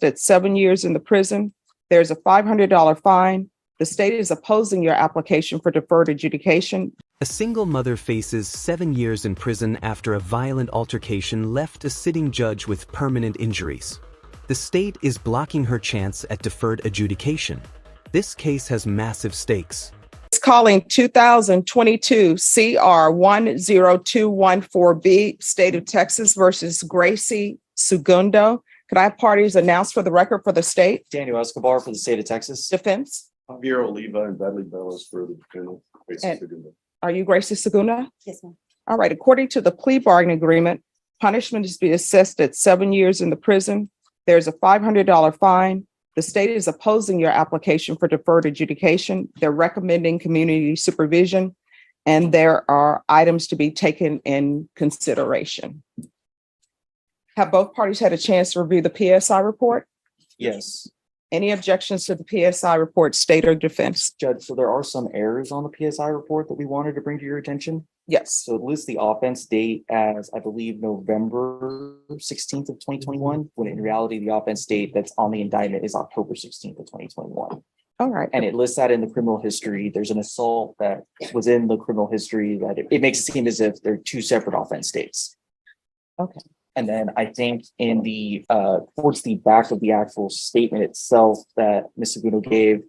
at 7 years in the prison. There's a $500 fine. The state is opposing your application for deferred adjudication. A single mother faces 7 years in prison after a violent altercation left a sitting judge with permanent injuries. The state is blocking her chance at deferred adjudication. This case has massive stakes. It's calling 2022 CR 10214B, State of Texas versus Gracie Segundo. Could I have parties announced for the record for the state? Daniel Escobar for the state of Texas. Defense? Javier Oliva and Bradley Bellis for the defendant. Are you Gracie Segundo? Yes, ma'am. All right. According to the plea bargaining agreement, punishment is to be assessed at 7 years in the prison. There's a $500 fine. The state is opposing your application for deferred adjudication. They're recommending community supervision, and there are items to be taken in consideration. Have both parties had a chance to review the PSI report? Yes, Any objections to the PSI report, state or defense? Judge, so there are some errors on the PSI report that we wanted to bring to your attention. Yes. So it lists the offense date as, I believe, November 16th of 2021, when in reality, the offense date that's on the indictment is October 16th of 2021. All right. And it lists that in the criminal history. There's an assault that was in the criminal history that it makes it seem as if they're two separate offense dates. Okay. And then I think in the towards the back of the actual statement itself that Ms. Segundo gave,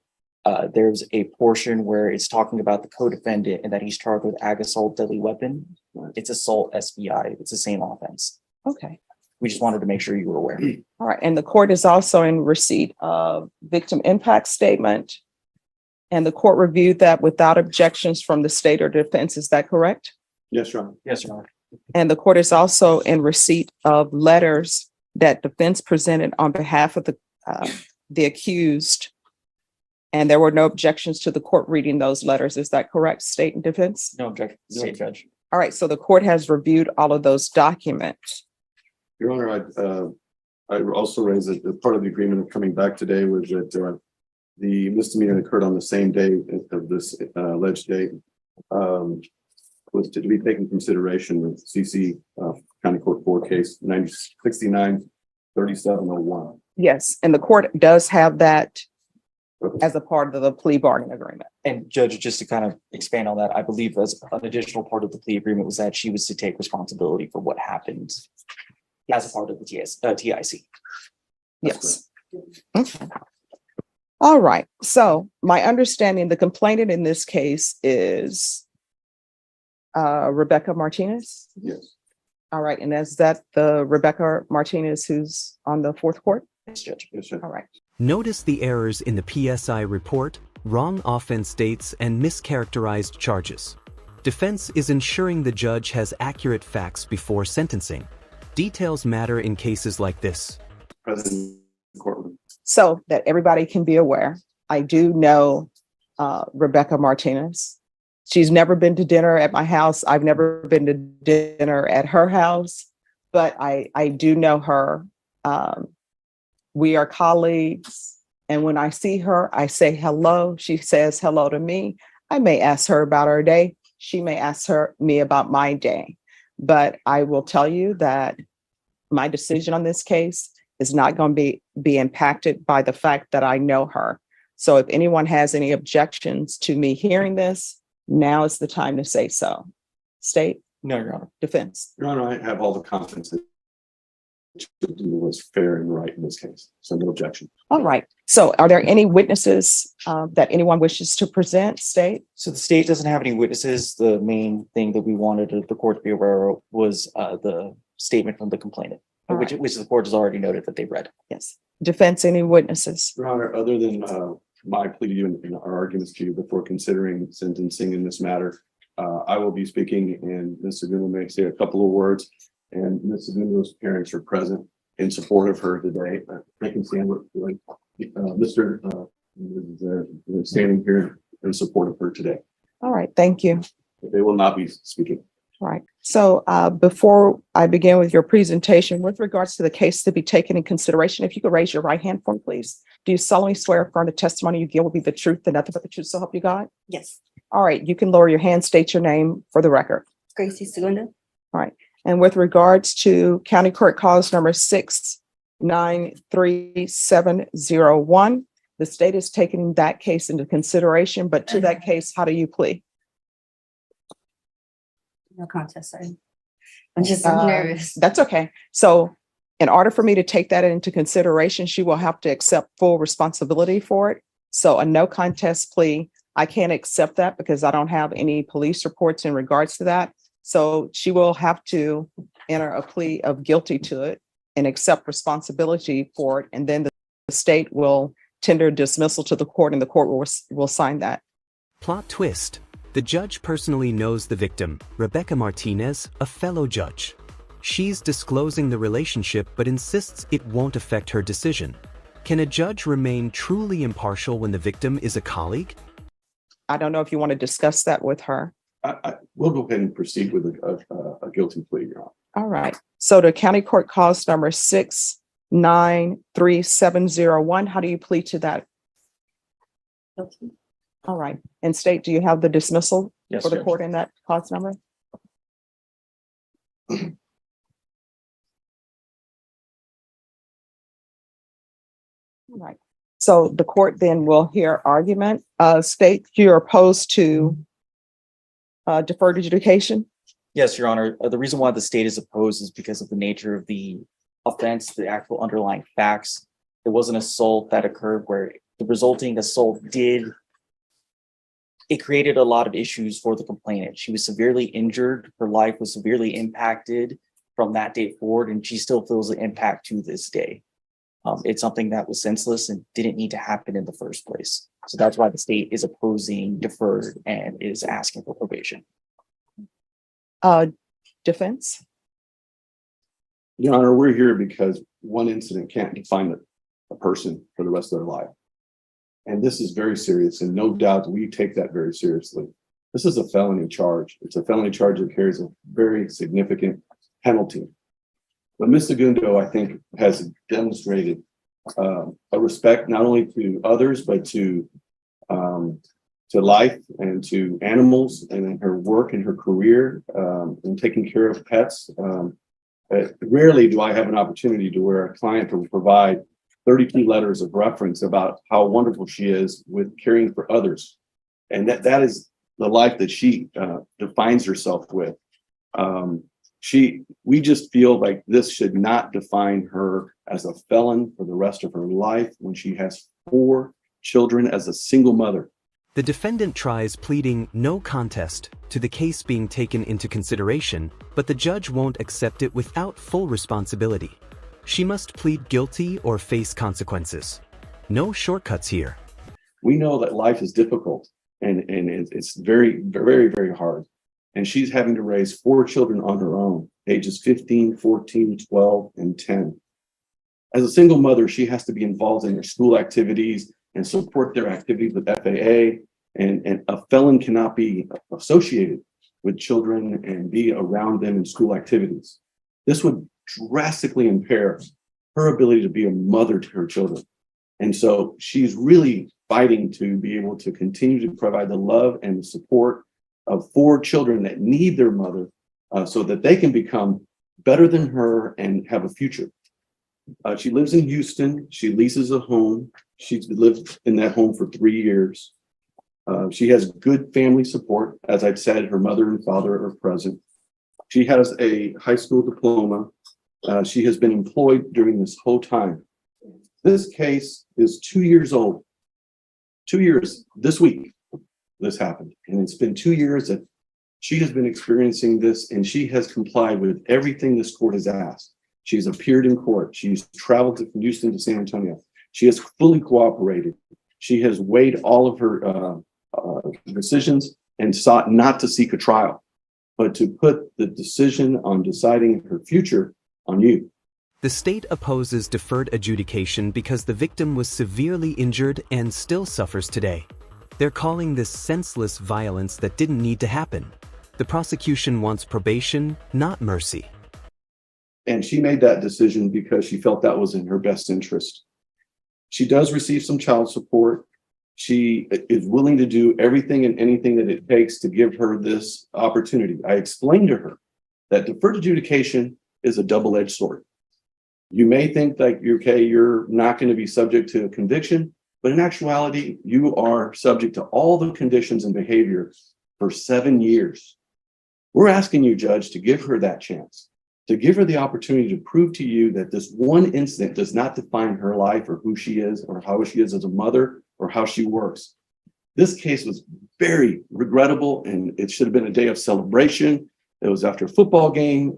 there's a portion where it's talking about the co-defendant and that he's charged with ag assault deadly weapon. It's assault SBI. It's the same offense. Okay. We just wanted to make sure you were aware. All right. And the court is also in receipt of victim impact statement. And the court reviewed that without objections from the state or defense. Is that correct? Yes, Your Honor. Yes, Your Honor. And the court is also in receipt of letters that defense presented on behalf of the accused. And there were no objections to the court reading those letters. Is that correct, state and defense? No objection, state judge. All right. So the court has reviewed all of those documents. Your Honor, I also raised that part of the agreement of coming back today was that the misdemeanor occurred on the same day of this alleged date. Was to be taken into consideration with CC County Court 4 case 969-3701. Yes. And the court does have that as a part of the plea bargaining agreement. And Judge, just to kind of expand on that, I believe as an additional part of the plea agreement was that she was to take responsibility for what happened as a part of the TIC. Yes. Okay. All right. So my understanding, the complainant in this case is Rebecca Martinez. Yes. All right. And is that the Rebecca Martinez who's on the fourth court? Yes, Judge. Yes, sir. All right. Notice the errors in the PSI report, wrong offense dates, and mischaracterized charges. Defense is ensuring the judge has accurate facts before sentencing. Details matter in cases like this. Present in the courtroom. So that everybody can be aware, I do know Rebecca Martinez. She's never been to dinner at my house. I've never been to dinner at her house, but I do know her. We are colleagues. And when I see her, I say hello. She says hello to me. I may ask her about her day. She may ask me about my day. But I will tell you that my decision on this case is not going to be impacted by the fact that I know her. So if anyone has any objections to me hearing this, now is the time to say so. State? No, Your Honor. Defense? Your Honor, I have all the confidence that it was fair and right in this case. So no objection. All right. So are there any witnesses that anyone wishes to present? State? So the state doesn't have any witnesses. The main thing that we wanted the court to be aware of was the statement from the complainant, which the court has already noted that they've read. Yes. Defense, any witnesses? Your Honor, other than my plea and our arguments to you before considering sentencing in this matter, I will be speaking and Ms. Segundo may say a couple of words, and Ms. Segundo's parents are present in support of her today. I can stand with Mr. Standing here in support of her today. All right. Thank you. They will not be speaking. All right. So before I begin with your presentation, with regards to the case to be taken in consideration, if you could raise your right hand for me, please. Do you solemnly swear affirm the testimony you give will be the truth and nothing but the truth, so help you God? Yes. All right. You can lower your hand, state your name for the record. Gracie Segundo. All right. And with regards to County Court Cause number 6, 93701. The state is taking that case into consideration, but to that case, how do you plead? No contest, sorry. I'm just Uh, nervous. That's okay. So in order for me to take that into consideration, she will have to accept full responsibility for it. So a no contest plea, I can't accept that because I don't have any police reports in regards to that. So she will have to enter a plea of guilty to it and accept responsibility for it. And then the state will tender dismissal to the court and the court will sign that. Plot twist. The judge personally knows the victim, Rebecca Martinez, a fellow judge. She's disclosing the relationship but insists it won't affect her decision. Can a judge remain truly impartial when the victim is a colleague? I don't know if you want to discuss that with her. We'll go ahead and proceed with a guilty plea, Your Honor. All right. So the county court cause number 6933701. How do you plead to that? All right. And state, do you have the dismissal Yes, for the Judge. court in that cause number? All right. So the court then will hear argument. State, you're opposed to deferred adjudication? Yes, Your Honor. The reason why the state is opposed is because of the nature of the offense, the actual underlying facts. There was an assault that occurred where the resulting assault created a lot of issues for the complainant. She was severely injured. Her life was severely impacted from that day forward, and she still feels the impact to this day. It's something that was senseless and didn't need to happen in the first place. So that's why the state is opposing deferred and is asking for probation. Defense? Your Honor, we're here because one incident can't define a person for the rest of their life. And this is very serious, and no doubt we take that very seriously. This is a felony charge. It's a felony charge that carries a very significant penalty. But Ms. Segundo, I think, has demonstrated a respect not only to others, but to life and to animals, and in her work and her career in taking care of pets. Rarely do I have an opportunity to where a client will provide 32 letters of reference about how wonderful she is with caring for others. And that is the life that she defines herself with. We just feel like this should not define her as a felon for the rest of her life when she has 4 children as a single mother. The defendant tries pleading no contest to the case being taken into consideration, but the judge won't accept it without full responsibility. She must plead guilty or face consequences. No shortcuts here. We know that life is difficult and it's very, very, very hard. And she's having to raise 4 children on her own, ages 15, 14, 12, and 10. As a single mother, she has to be involved in their school activities and support their activities with FAA. And a felon cannot be associated with children and be around them in school activities. This would drastically impair her ability to be a mother to her children. And so she's really fighting to be able to continue to provide the love and the support of 4 children that need their mother so that they can become better than her and have a future. She lives in Houston. She leases a home. She's lived in that home for 3 years. She has good family support. As I've said, her mother and father are present. She has a high school diploma. She has been employed during this whole time. This case is 2 years old. 2 years this week, this happened. And it's been 2 years that she has been experiencing this, and she has complied with everything this court has asked. She's appeared in court. She's traveled from Houston to San Antonio. She has fully cooperated. She has weighed all of her decisions and sought not to seek a trial, but to put the decision on deciding her future on you. The state opposes deferred adjudication because the victim was severely injured and still suffers today. They're calling this senseless violence that didn't need to happen. The prosecution wants probation, not mercy. And she made that decision because she felt that was in her best interest. She does receive some child support. She is willing to do everything and anything that it takes to give her this opportunity. I explained to her that deferred adjudication is a double-edged sword. You may think like, okay, you're not going to be subject to a conviction, but in actuality, you are subject to all the conditions and behavior for 7 years. We're asking you, Judge, to give her that chance, to give her the opportunity to prove to you that this one incident does not define her life or who she is or how she is as a mother or how she works. This case was very regrettable, and it should have been a day of celebration. It was after a football game,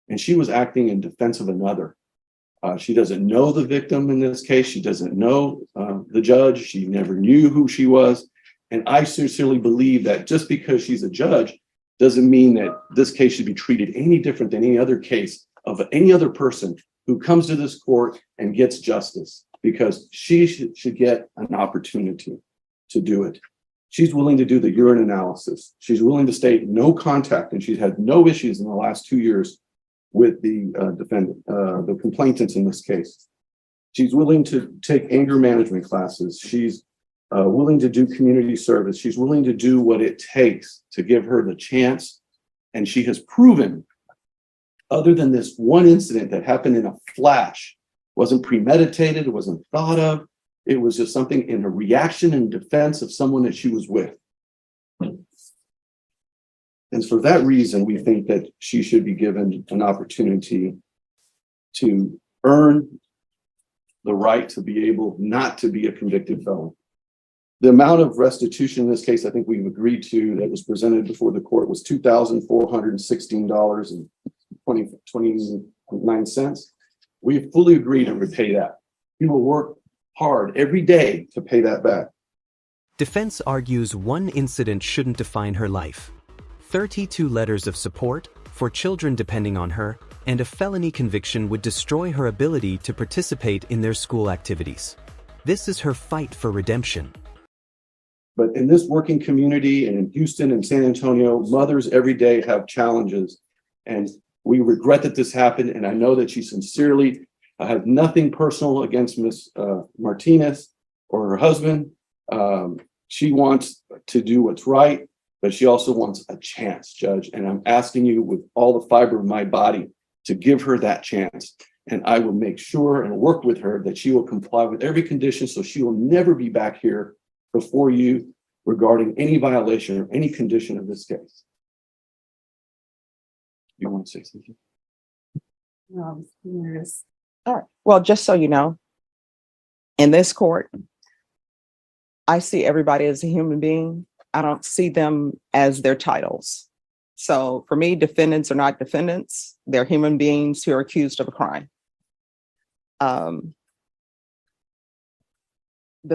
and she was acting in defense of another. She doesn't know the victim in this case. She doesn't know the judge. She never knew who she was. And I sincerely believe that just because she's a judge doesn't mean that this case should be treated any different than any other case of any other person who comes to this court and gets justice, because she should get an opportunity to do it. She's willing to do the urine analysis. She's willing to state no contact, and she's had no issues in the last 2 years with the defendant, the complainants in this case. She's willing to take anger management classes. She's willing to do community service. She's willing to do what it takes to give her the chance. And she has proven, other than this one incident that happened in a flash, wasn't premeditated, it wasn't thought of. It was just something in a reaction and defense of someone that she was with. And for that reason, we think that she should be given an opportunity to earn the right to be able not to be a convicted felon. The amount of restitution in this case, I think we've agreed to, that was presented before the court, was $2,416.29. We fully agree to repay that. We will work hard every day to pay that back. Defense argues one incident shouldn't define her life. 32 letters of support for children depending on her, and a felony conviction would destroy her ability to participate in their school activities. This is her fight for redemption. But in this working community and in Houston and San Antonio, mothers every day have challenges. And we regret that this happened. And I know that she sincerely has nothing personal against Ms. Martinez or her husband. She wants to do what's right, but she also wants a chance, Judge. And I'm asking you with all the fiber of my body to give her that chance. And I will make sure and work with her that she will comply with every condition, so she will never be back here before you regarding any violation or any condition of this case. You want to say something? No, nervous. All right. Well, just so you know, in this court, I see everybody as a human being. I don't see them as their titles. So for me, defendants are not defendants. They're human beings who are accused of a crime. The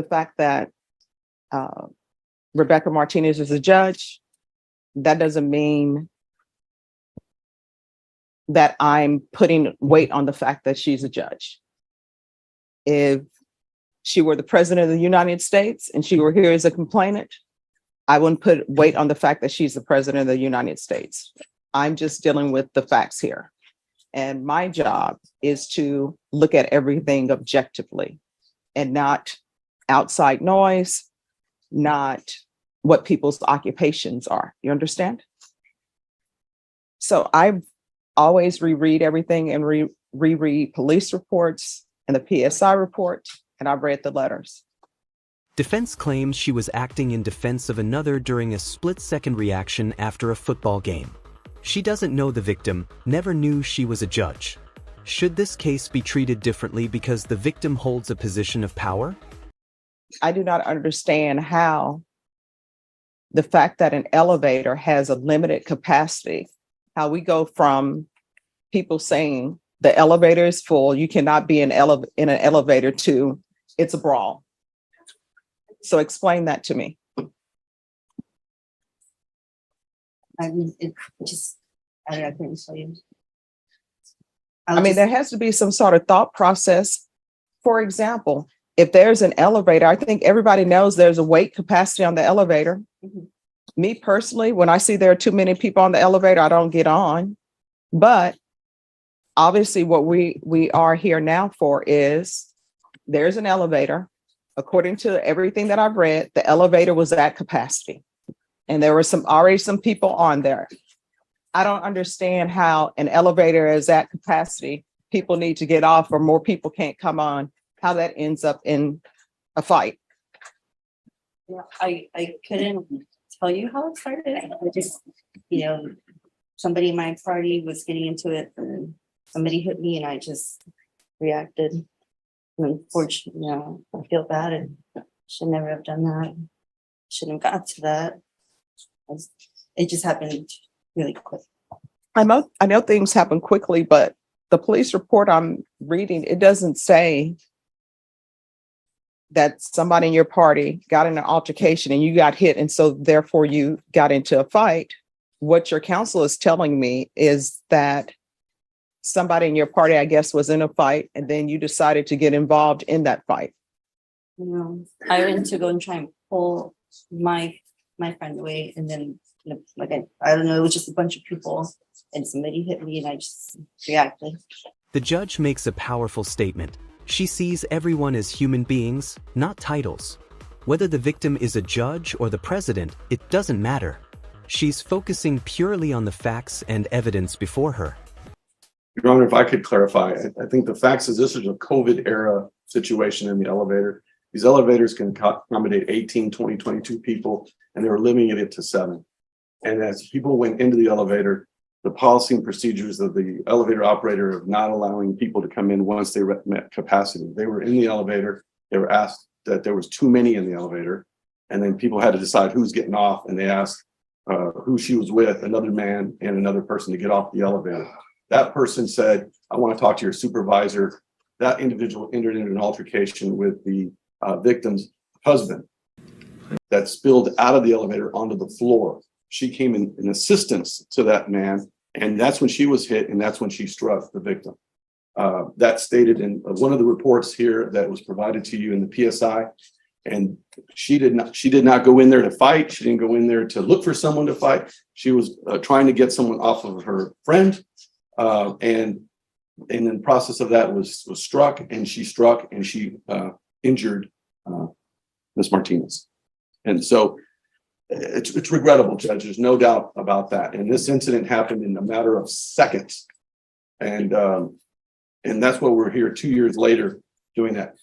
fact that Rebecca Martinez is a judge, that doesn't mean that I'm putting weight on the fact that she's a judge. If she were the president of the United States and she were here as a complainant, I wouldn't put weight on the fact that she's the president of the United States. I'm just dealing with the facts here. And my job is to look at everything objectively and not outside noise, not what people's occupations are. You understand? So I always reread everything and reread police reports and the PSI report, and I've read the letters. Defense claims she was acting in defense of another during a split-second reaction after a football game. She doesn't know the victim, never knew she was a judge. Should this case be treated differently because the victim holds a position of power? I do not understand how the fact that an elevator has a limited capacity, how we go from people saying the elevator is full, you cannot be in an elevator, to it's a brawl. So explain that to me. I mean, it just, I couldn't show you. I mean, there has to be some sort of thought process. For example, if there's an elevator, I think everybody knows there's a weight capacity on the elevator. Mhm. Me personally, when I see there are too many people on the elevator, I don't get on. But obviously what we are here now for is there's an elevator. According to everything that I've read, the elevator was at capacity and there were already some people on there. I don't understand how an elevator is at capacity. people need to get off or more people can't come on, how that ends up in a fight. Yeah, I couldn't tell you how it started. I just, somebody in my party was getting into it and somebody hit me and I just reacted. And unfortunately, I feel bad and should never have done that. Shouldn't have got to that. It just happened really quick. I know things happen quickly, but the police report I'm reading, it doesn't say that somebody in your party got in an altercation and you got hit and so therefore you got into a fight. What your counsel is telling me is that somebody in your party, I guess, was in a fight and then you decided to get involved in that fight. I went to go and try and pull my friend away and then I don't know, it was just a bunch of people and somebody hit me and I just reacted. The judge makes a powerful statement. She sees everyone as human beings, not titles. Whether the victim is a judge or the president, it doesn't matter. She's focusing purely on the facts and evidence before her. Your Honor, if I could clarify, I think the facts is this is a COVID era situation in the elevator. These elevators can accommodate 18, 20, 22 people, and they were limiting it to 7. And as people went into the elevator, the policy and procedures of the elevator operator of not allowing people to come in once they met capacity. They were in the elevator. They were asked that there was too many in the elevator. And then people had to decide who's getting off. And they asked who she was with, another man and another person to get off the elevator. That person said, I want to talk to your supervisor. That individual entered into an altercation with the victim's husband that spilled out of the elevator onto the floor. She came in assistance to that man. And that's when she was hit, and that's when she struck the victim. That's stated in one of the reports here that was provided to you in the PSI. And she did not go in there to fight. She didn't go in there to look for someone to fight. She was trying to get someone off of her friend. And in the process of that was struck, and she injured Ms. Martinez. And so it's regrettable, Judge. There's no doubt about that. And this incident happened in a matter of seconds. And that's why we're here 2 years later doing that.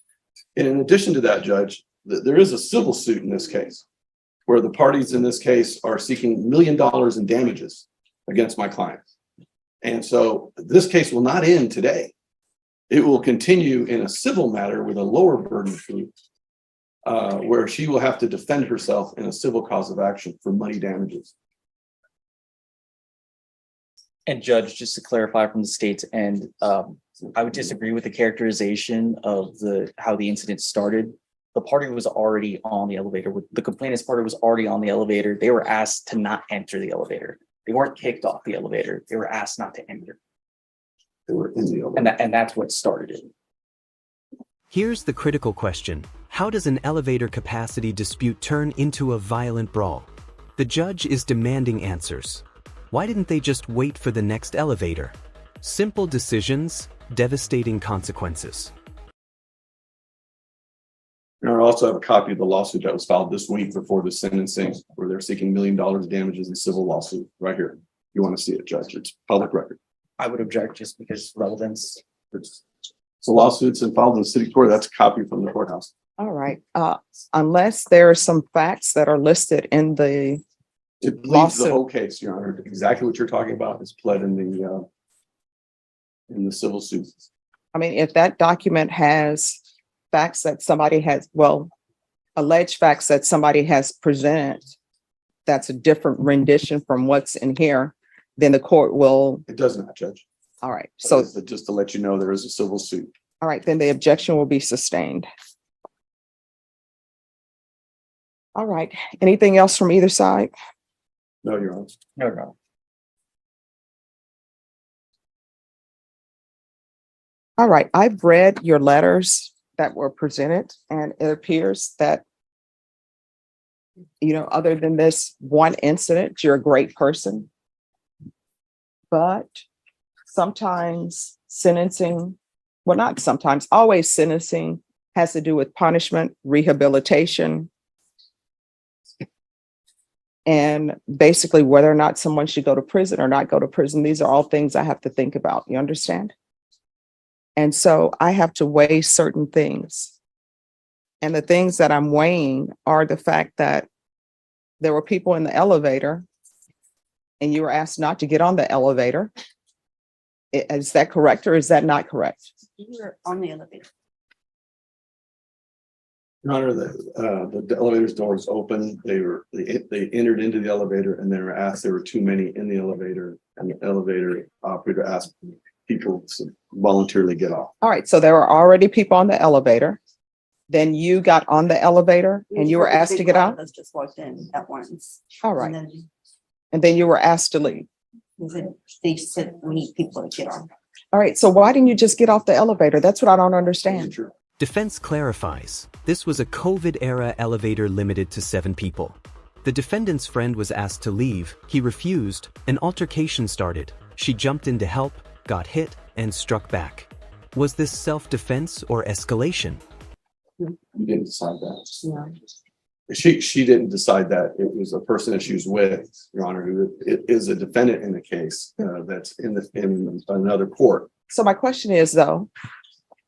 And in addition to that, Judge, there is a civil suit in this case where the parties in this case are seeking $1 million in damages against my client. And so this case will not end today. It will continue in a civil matter with a lower burden of proof, where she will have to defend herself in a civil cause of action for money damages. And Judge, just to clarify from the state's end, I would disagree with the characterization of how the incident started. The party was already on the elevator. The complainant's party was already on the elevator. They were asked to not enter the elevator. They weren't kicked off the elevator. They were asked not to enter. They were in the elevator. And that's what started it. Here's the critical question. How does an elevator capacity dispute turn into a violent brawl? The judge is demanding answers. Why didn't they just wait for the next elevator? Simple decisions, devastating consequences. And I also have a copy of the lawsuit that was filed this week before the sentencing, where they're seeking $1 million damages in civil lawsuit right here. You want to see it, Judge? It's public record. I would object just because relevance. It's a lawsuit and filed in the city court. That's a copy from the courthouse. All right. Unless there are some facts that are listed in the It pleads the lawsuit. whole case, Your Honor. Exactly what you're talking about is pled in the civil suit. I mean, if that document has facts that somebody has, alleged facts that somebody has presented, that's a different rendition from what's in here, then the court will. It does not, Judge. All right. So, Just to let you know, there is a civil suit. all right, then the objection will be sustained. All right. Anything else from either side? No, Your Honor. No. All right. I've read your letters that were presented, and it appears that, other than this one incident, you're a great person. But sometimes sentencing, not sometimes, always sentencing has to do with punishment, rehabilitation, and basically whether or not someone should go to prison or not go to prison. These are all things I have to think about. You understand? And so I have to weigh certain things. And the things that I'm weighing are the fact that there were people in the elevator and you were asked not to get on the elevator. Is that correct or is that not correct? You were on the elevator. Your Honor, the elevator's doors open. They entered into the elevator and they were asked, there were too many in the elevator, and the elevator operator asked people to voluntarily get off. All right, so there were already people on the elevator. Then you got on the elevator and you were asked to get out? Us just walked in at once. All right, And and then you were asked to leave. then they said we need people to get on. All right, so why didn't you just get off the elevator? That's what I don't understand. Defense clarifies, this was a COVID-era elevator limited to 7 people. The defendant's friend was asked to leave, he refused, an altercation started. She jumped in to help, got hit, and struck back. Was this self-defense or escalation? You didn't decide that. Yeah. She didn't decide that. It was a person that she was with, Your Honor, who is a defendant in the case that's in another court. So my question is though,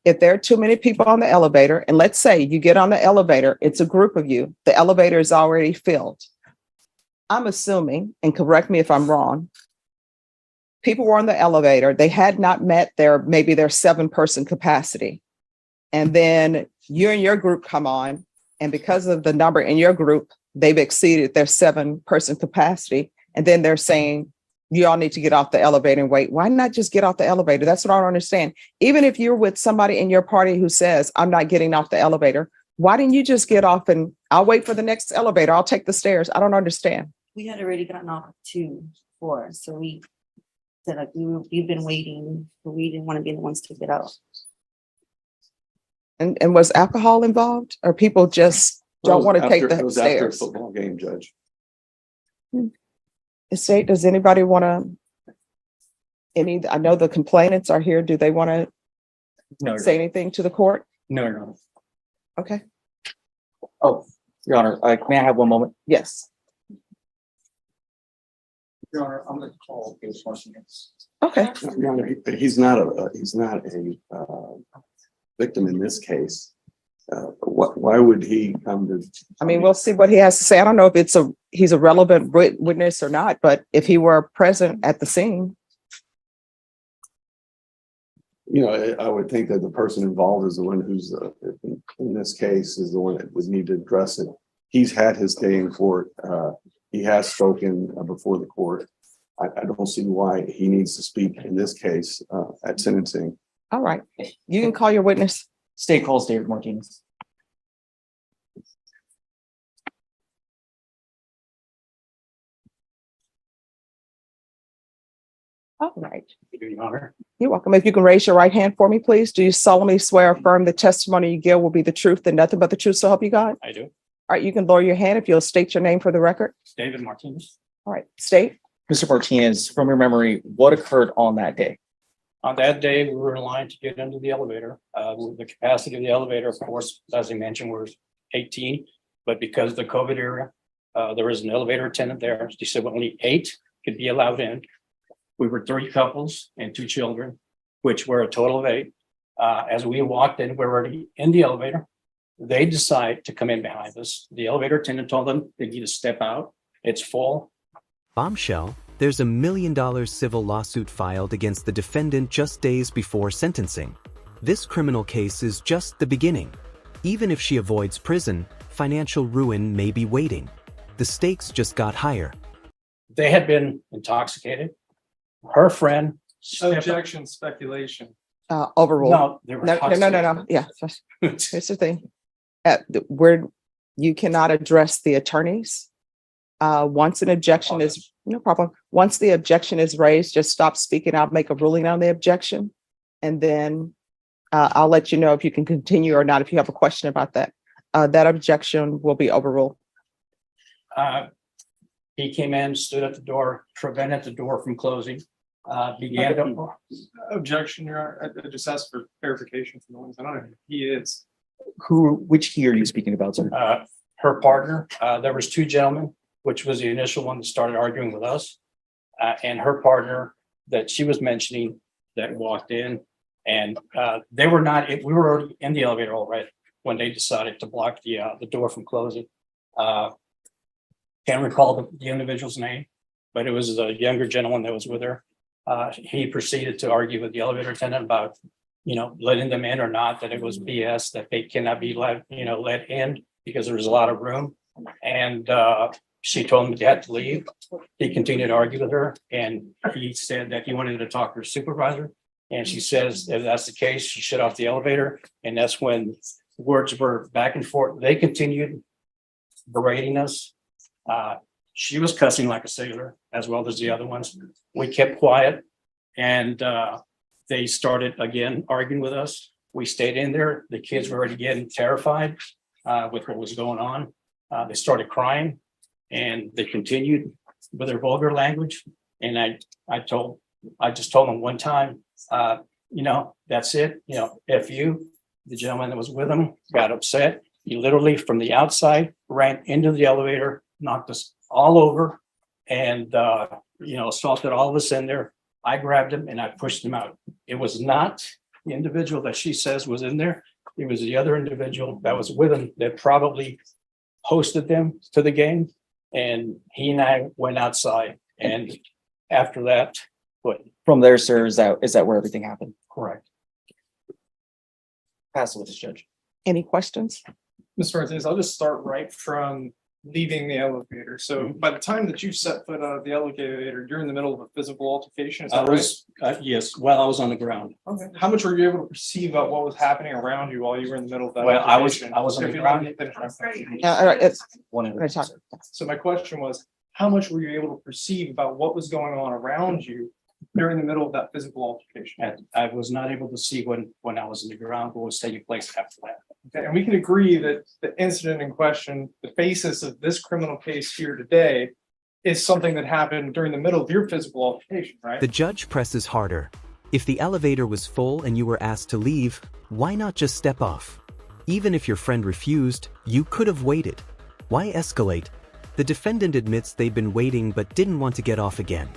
if there are too many people on the elevator, and let's say you get on the elevator, it's a group of you, the elevator is already filled. I'm assuming, and correct me if I'm wrong, people were on the elevator, they had not met their 7-person capacity. And then you and your group come on, and because of the number in your group, they've exceeded their 7-person capacity. And then they're saying, you all need to get off the elevator and wait. Why not just get off the elevator? That's what I don't understand. Even if you're with somebody in your party who says, I'm not getting off the elevator, why didn't you just get off and I'll wait for the next elevator? I'll take the stairs. I don't understand. We had already gotten off 2-4, so we said like we've been waiting, but we didn't want to be the ones to get out. And was alcohol involved, or people just don't want to take It the was after a stairs? football game, Judge. Estate, does anybody want to, I know the complainants are here. Do they want to No, say anything to the court? no. Okay, Oh, Your Honor, may I have one moment? yes. Your Honor, I'm going to call case once again. Okay, Your Honor, he's not a victim in this case. Why would he come to? I mean, we'll see what he has to say. I don't know if he's a relevant witness or not, but if he were present at the scene. You know, I would think that the person involved is the one who's, in this case, is the one that would need to address it. He's had his day in court. He has spoken before the court. I don't see why he needs to speak in this case at sentencing. All right, you can call your witness. State calls David Martinez. All right. Your Honor. You're welcome. If you can raise your right hand for me, please. Do you solemnly swear or affirm the testimony you give will be the truth and nothing but the truth, so help you God? I do. All right, you can lower your hand if you'll state your name for the record. David Martinez. All right, state. Mr. Martinez, from your memory, what occurred on that day? On that day, we were in line to get into the elevator. The capacity of the elevator, of course, as I mentioned, was 18. But because of the COVID era, there was an elevator attendant there. She said only 8 could be allowed in. We were 3 couples and 2 children, which were a total of 8. As we walked in, we were already in the elevator. They decide to come in behind us. The elevator attendant told them they need to step out. It's full. Bombshell, there's $1 million civil lawsuit filed against the defendant just days before sentencing. This criminal case is just the beginning. Even if she avoids prison, financial ruin may be waiting. The stakes just got higher. They had been intoxicated. Her friend. Objection, speculation. Overruled. No, they were No. intoxicated. Yeah, here's the thing. You cannot address the attorneys. Once an objection is, no problem. Once the objection is raised, just stop speaking. I'll make a ruling on the objection. And then I'll let you know if you can continue or not, if you have a question about that. That objection will be overruled. He came in, stood at the door, prevented the door from closing, Objection, Your Honor. I just asked for clarification from the ones. I don't know who he is. Which he are you speaking about, sir? her partner. There was 2 gentlemen, which was the initial one that started arguing with us, and her partner that she was mentioning that walked in And they were not, we were already in the elevator already when they decided to block the door from closing. Can't recall the individual's name, but it was a younger gentleman that was with her. He proceeded to argue with the elevator attendant about, letting them in or not, that it was BS, that they cannot be let in because there was a lot of room. And she told him they had to leave. He continued to argue with her, and he said that he wanted to talk to her supervisor. And she says, if that's the case, she shut off the elevator. And that's when words were back and forth. They continued berating us. She was cussing like a sailor, as well as the other ones. We kept quiet, and they started again arguing with us. We stayed in there. The kids were already getting terrified with what was going on. They started crying, and they continued with their vulgar language. And I just told them one time, that's it. If you, the gentleman that was with him, got upset. He literally from the outside ran into the elevator, knocked us all over, and assaulted all of us in there. I grabbed him and I pushed him out. It was not the individual that she says was in there. It was the other individual that was with him that probably hosted them to the game. And he and I went outside. And after that, what? From there, sir, is that where everything happened? Correct. Pass it with this judge. Any questions? Mr. Martinez, I'll just start right from leaving the elevator. So by the time that you set foot out of the elevator, you're in the middle of a physical altercation, is I that right? was, yes, while I was on the ground. Okay. How much were you able to perceive about what was happening around you while you were in the middle of that? Well, I was altercation? on the If you ground. let me finish my question. All right, One at a We're gonna time, talk. sir. So my question was, how much were you able to perceive about what was going on around you during the middle of that physical altercation? And I was not able to see when I was in the ground what was taking place after that. Okay, and we can agree that the incident in question, the basis of this criminal case here today, is something that happened during the middle of your physical altercation, right? The judge presses harder. If the elevator was full and you were asked to leave, why not just step off? Even if your friend refused, you could have waited. Why escalate? The defendant admits they'd been waiting but didn't want to get off again.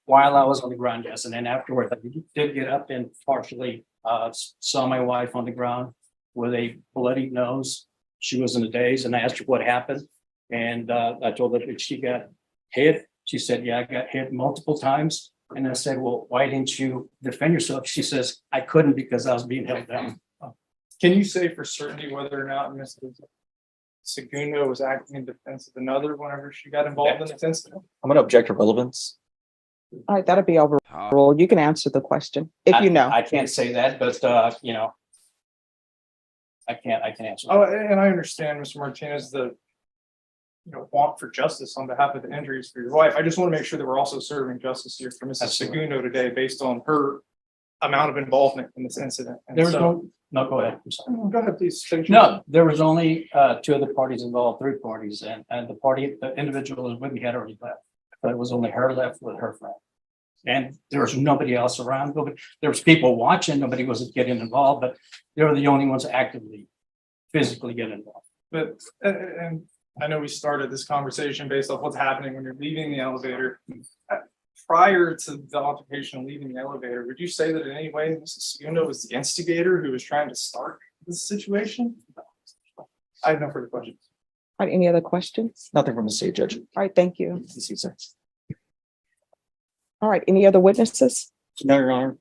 While I was on the ground, yes, and then afterward, I did get up and partially saw my wife on the ground with a bloody nose. She was in a daze, and I asked her what happened, and I told her that she got hit. She said, "Yeah, I got hit multiple times." And I said, "Well, why didn't you defend yourself?" She says, "I couldn't because I was being held down." Can you say for certainty whether or not Mrs. Segundo was acting in defense of another whenever she got involved in this incident? I'm going to object to relevance. All right, that'll be overruled. You can answer the question if you know. I can't say that, but I can answer. Oh, and I understand, Mr. Martinez, the want for justice on behalf of the injuries for your wife. I just want to make sure that we're also serving justice here for Mrs. Absolutely. Segundo today based on her amount of involvement in this incident. And There was so- no, go ahead. I'm sorry. Go ahead, please. finish. No, there was only two other parties involved, three parties, and the individual who was with me had already left. But it was only her left with her friend. And there was nobody else around. There was people watching, nobody was getting involved, but they were the only ones actively, physically getting involved. But, and I know we started this conversation based off what's happening when you're leaving the elevator. Prior to the altercation and leaving the elevator, would you say that in any way Mrs. Segundo was the instigator who was trying to start this situation? I have no further questions. All right, any other questions? Nothing from the state judge. All right, thank you. This is, sir. All right, any other witnesses? No, Your Honor.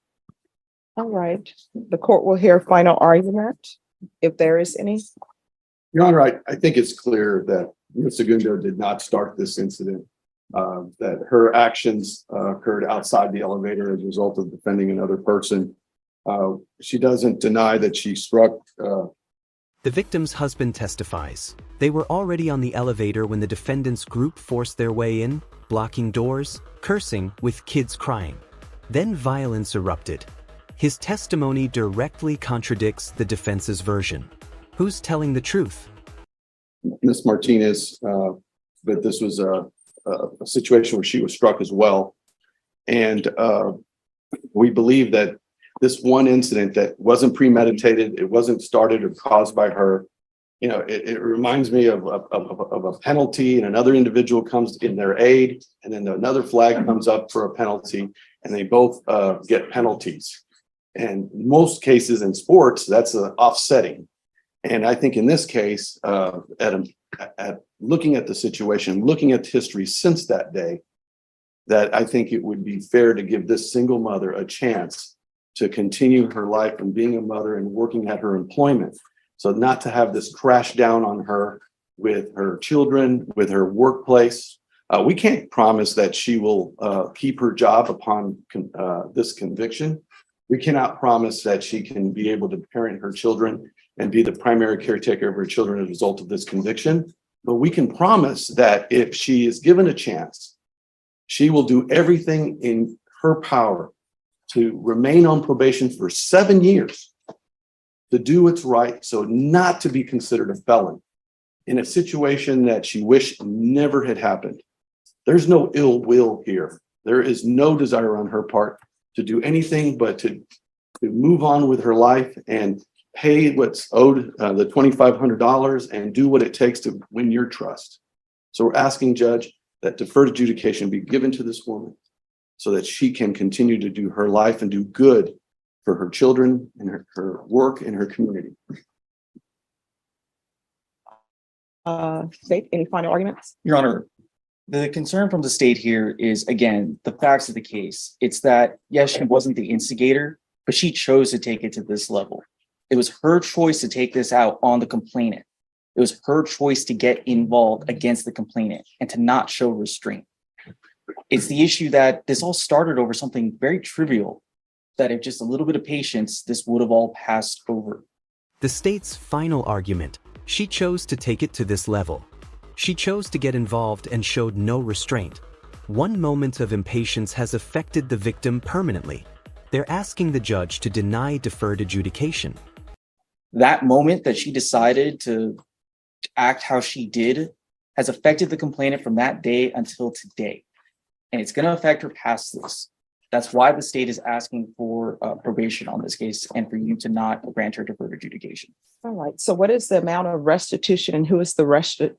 All right, the court will hear final argument if there is any. Your Honor, I think it's clear that Ms. Segundo did not start this incident. That her actions occurred outside the elevator as a result of defending another person. She doesn't deny that she struck. The victim's husband testifies. They were already on the elevator when the defendant's group forced their way in, blocking doors, cursing, with kids crying. Then violence erupted. His testimony directly contradicts the defense's version. Who's telling the truth? Ms. Martinez, that this was a situation where she was struck as well. And we believe that this one incident that wasn't premeditated, it wasn't started or caused by her. It reminds me of a penalty, and another individual comes in their aid, and then another flag comes up for a penalty, and they both get penalties. And most cases in sports, that's offsetting. And I think in this case, at looking at the situation, looking at history since that day, that I think it would be fair to give this single mother a chance to continue her life and being a mother and working at her employment. So not to have this crash down on her with her children, with her workplace. We can't promise that she will keep her job upon this conviction. We cannot promise that she can be able to parent her children and be the primary caretaker of her children as a result of this conviction. But we can promise that if she is given a chance, she will do everything in her power to remain on probation for 7 years, to do what's right, so not to be considered a felon in a situation that she wished never had happened. There's no ill will here. There is no desire on her part to do anything but to move on with her life and pay what's owed, the $2,500, and do what it takes to win your trust. So we're asking, Judge, that deferred adjudication be given to this woman so that she can continue to do her life and do good for her children and her work and her community. State, any final arguments? Your Honor, the concern from the state here is, again, the facts of the case. It's that, yes, she wasn't the instigator, but she chose to take it to this level. It was her choice to take this out on the complainant. It was her choice to get involved against the complainant and to not show restraint. It's the issue that this all started over something very trivial, that if just a little bit of patience, this would have all passed over. The state's final argument: she chose to take it to this level. She chose to get involved and showed no restraint. One moment of impatience has affected the victim permanently. They're asking the judge to deny deferred adjudication. That moment that she decided to act how she did has affected the complainant from that day until today. And it's going to affect her past this. That's why the state is asking for probation on this case and for you to not grant her deferred adjudication. All right. So what is the amount of restitution and who is the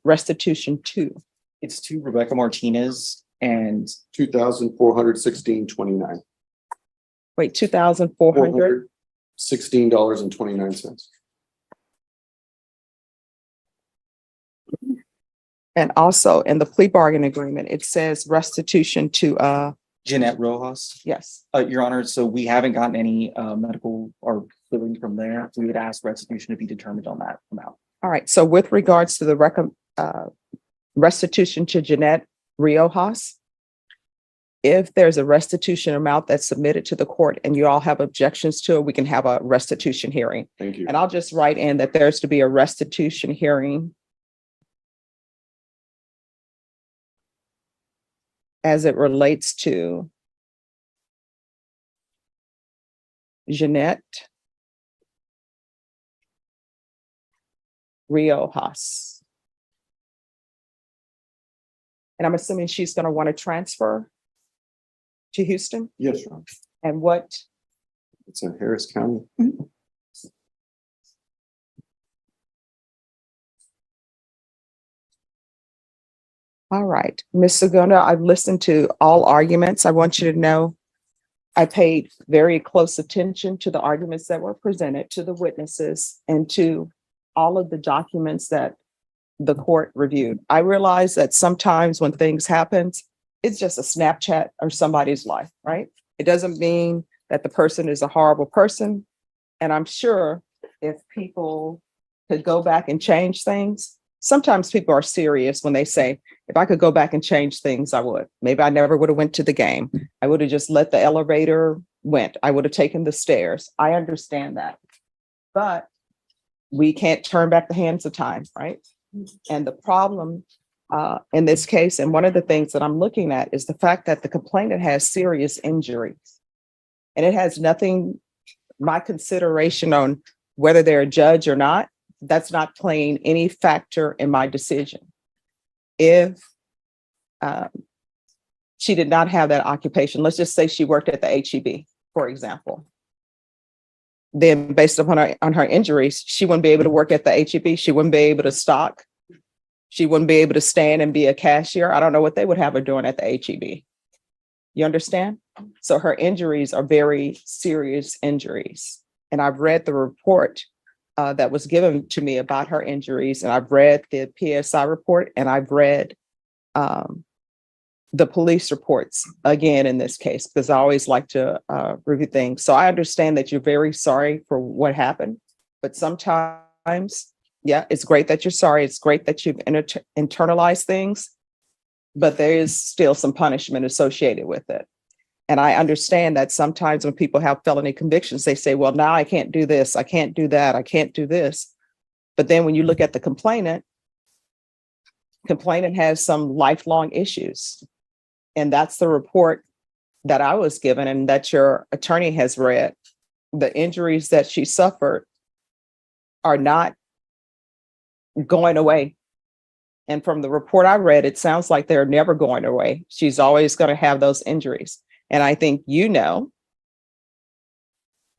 restitution to? It's to Rebecca Martinez and $2,416.29. Wait, 2,400? $16.29. And also in the plea bargain agreement, it says restitution to, Jeanette Rojas. yes. Your Honor, so we haven't gotten any medical or billing from there. We would ask restitution to be determined on that amount. All right. So with regards to the restitution to Jeanette Riojas, if there's a restitution amount that's submitted to the court and you all have objections to it, we can have a restitution hearing. Thank you. And I'll just write in that there's to be a restitution hearing as it relates to Jeanette Riojas. And I'm assuming she's going to want to transfer to Houston? Yes, Your Honor. And what? It's in Harris County. All right, Ms. Segunda, I've listened to all arguments. I want you to know I paid very close attention to the arguments that were presented, to the witnesses, and to all of the documents that the court reviewed. I realize that sometimes when things happen, it's just a Snapchat or somebody's life, right? It doesn't mean that the person is a horrible person. And I'm sure if people could go back and change things, sometimes people are serious when they say, if I could go back and change things, I would. Maybe I never would have went to the game. I would have just let the elevator went. I would have taken the stairs. I understand that. But we can't turn back the hands of time, right? And the problem in this case, and one of the things that I'm looking at is the fact that the complainant has serious injuries. And it has nothing, my consideration on whether they're a judge or not, that's not playing any factor in my decision. If she did not have that occupation, let's just say she worked at the HEB, for example, then based upon her injuries, she wouldn't be able to work at the HEB. She wouldn't be able to stock. She wouldn't be able to stand and be a cashier. I don't know what they would have her doing at the HEB. You understand? So her injuries are very serious injuries. And I've read the report that was given to me about her injuries, and I've read the PSI report, and I've read the police reports again in this case, because I always like to review things. So I understand that you're very sorry for what happened, but sometimes, yeah, it's great that you're sorry. It's great that you've internalized things, but there is still some punishment associated with it. And I understand that sometimes when people have felony convictions, they say, well, now I can't do this, I can't do that, I can't do this. But then when you look at the complainant has some lifelong issues. And that's the report that I was given and that your attorney has read. The injuries that she suffered are not going away. And from the report I read, it sounds like they're never going away. She's always going to have those injuries. And I think you know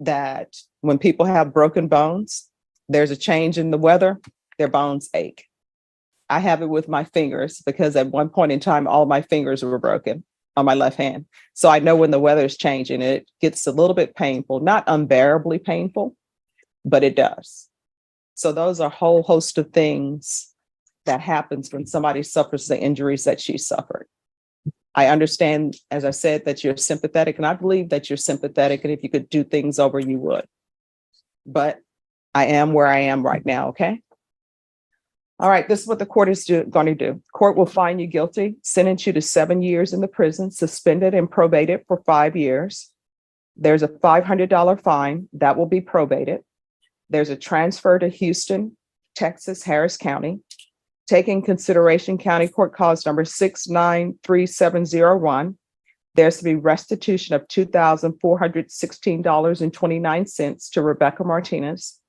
that when people have broken bones, there's a change in the weather, their bones ache. I have it with my fingers because at one point in time, all my fingers were broken on my left hand. So I know when the weather is changing, it gets a little bit painful, not unbearably painful, but it does. So those are a whole host of things that happens when somebody suffers the injuries that she suffered. I understand, as I said, that you're sympathetic, and I believe that you're sympathetic, and if you could do things over, you would. But I am where I am right now, okay? All right, this is what the court is going to do. Court will find you guilty, sentence you to 7 years in the prison, suspended and probated for 5 years. There's a $500 fine that will be probated. There's a transfer to Houston, Texas, Harris County. Taking consideration County Court Cause number 693701, there's to be restitution of $2,416.29 to Rebecca Martinez.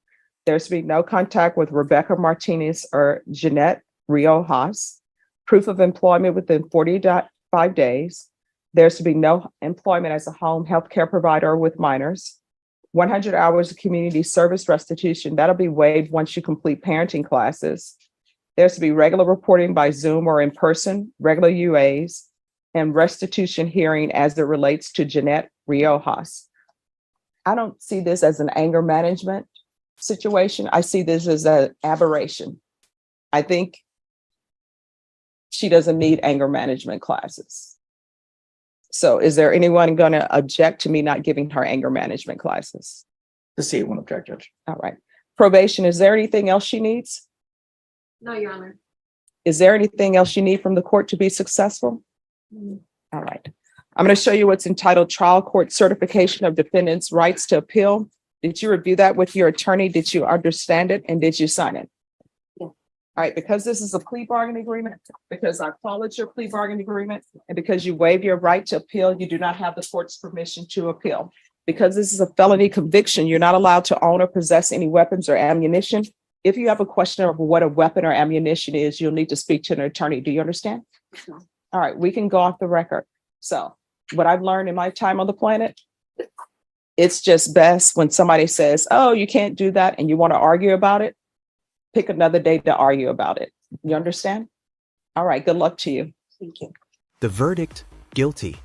There's to be no contact with Rebecca Martinez or Jeanette Riojas. Proof of employment within 45 days. There's to be no employment as a home health care provider with minors. 100 hours of community service restitution. That'll be waived once you complete parenting classes. There's to be regular reporting by Zoom or in person, regular UAs, and restitution hearing as it relates to Jeanette Riojas. I don't see this as an anger management situation. I see this as an aberration. I think she doesn't need anger management classes. So is there anyone going to object to me not giving her anger management classes? The state won't object, Judge. All right. Probation, is there anything else she needs? No, Your Honor. Is there anything else you need from the court to be successful? All right. I'm going to show you what's entitled Trial Court Certification of Defendant's Rights to Appeal. Did you review that with your attorney? Did you understand it? And did you sign it? Yeah. All right. Because this is a plea bargaining agreement, because I followed your plea bargaining agreement, and because you waive your right to appeal, you do not have the court's permission to appeal. Because this is a felony conviction, you're not allowed to own or possess any weapons or ammunition. If you have a question of what a weapon or ammunition is, you'll need to speak to an attorney. Do you understand? Sure. All right, we can go off the record. So what I've learned in my time on the planet, it's just best when somebody says, oh, you can't do that, and you want to argue about it, pick another day to argue about it. You understand? All right, good luck to you. Thank you. The verdict, guilty.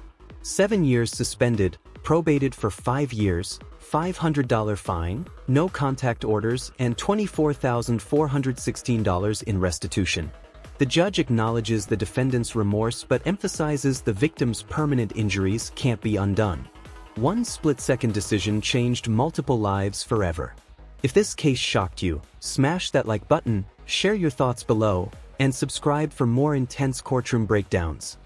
7 years suspended, probated for 5 years, $500 fine, no contact orders, and $24,416 in restitution. The judge acknowledges the defendant's remorse but emphasizes the victim's permanent injuries can't be undone. One split-second decision changed multiple lives forever. If this case shocked you, smash that like button, share your thoughts below, and subscribe for more intense courtroom breakdowns.